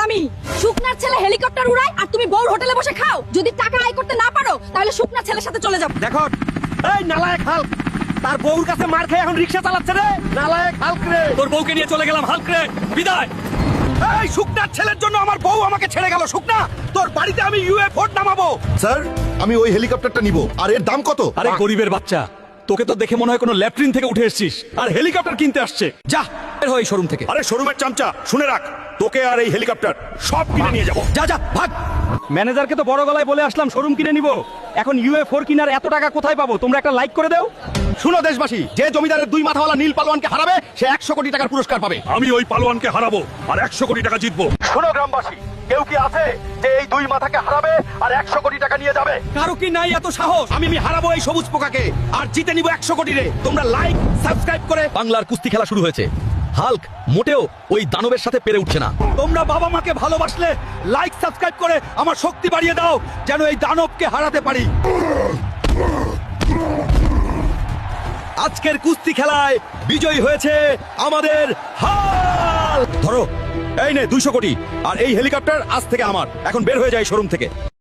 আমি। শুকনার ছেলে হেলিকপ্টার উড়ায় আর তুমি বউর হোটেলে বসে খাও। যদি টাকা আয় করতে না পারো তাহলে শুকনার ছেলের সাথে চলে যাও। দেখো এই নালায়েক হাল্ক তার বউর কাছে মার খেয়ে এখন রিকশা চালাচ্ছে রে। নালায়েক হাল্ক রে, তোর বউকে নিয়ে চলে গেলাম হাল্ক রে, বিদায়। এই শুকনার ছেলের জন্য আমার বউ আমাকে ছেড়ে গেল। শুকনা, তোর বাড়িতে আমি ইউএফও নামাবো। স্যার আমি ওই হেলিকপ্টারটা নিব। আর এর দাম কত? আরে গরিবের বাচ্চা, তোকে তো দেখে মনে হয় কোনো ল্যাট্রিন থেকে উঠে এসেছিস আর হেলিকপ্টার কিনতে আসছে। যা বের হই শোরুম থেকে। আরে শোরুমের চামচা, শুনে রাখ, তোকে আর এই হেলিকপ্টার সব কিনে নিয়ে যাবো। যা যা ভাগ। ম্যানেজারকে তো বড় গলায় বলে আসলাম শোরুম কিনে নিব। এখন ইউএফও কিনার এত টাকা কোথায় পাবো? তোমরা একটা লাইক করে দাও। শুনো দেশবাসী, যে জমিদারের দুই মাথাওয়ালা নীল পালোয়ানকে হারাবে সে 100 কোটি টাকার পুরস্কার পাবে। আমি ওই পালোয়ানকে হারাবো আর 100 কোটি টাকা জিতবো। শোনো গ্রামবাসী, কেউ কি আছে যে এই দুই মাথাকে হারাবে আর 100 কোটি টাকা নিয়ে যাবে? কারো কি নাই এত সাহস? আমি হারাবো এই সবুজ পোকাকে আর জিতে নিব 100 কোটি রে। তোমরা লাইক সাবস্ক্রাইব করে। বাংলার কুস্তি খেলা শুরু হয়েছে। হাল্ক মোটেও ওই দানবের সাথে পেরে উঠছে না। তোমরা বাবা মাকে ভালোবাসলে লাইক সাবস্ক্রাইব করে আমার শক্তি বাড়িয়ে দাও, যেন এই দানবকে হারাতে পারি। আজকের কুস্তি খেলায় বিজয়ী হয়েছে আমাদের হাল্ক। ধরো, এই নে 200 কোটি আর এই হেলিকপ্টার আজ থেকে আমার। এখন বের হয়ে যায় শোরুম থেকে।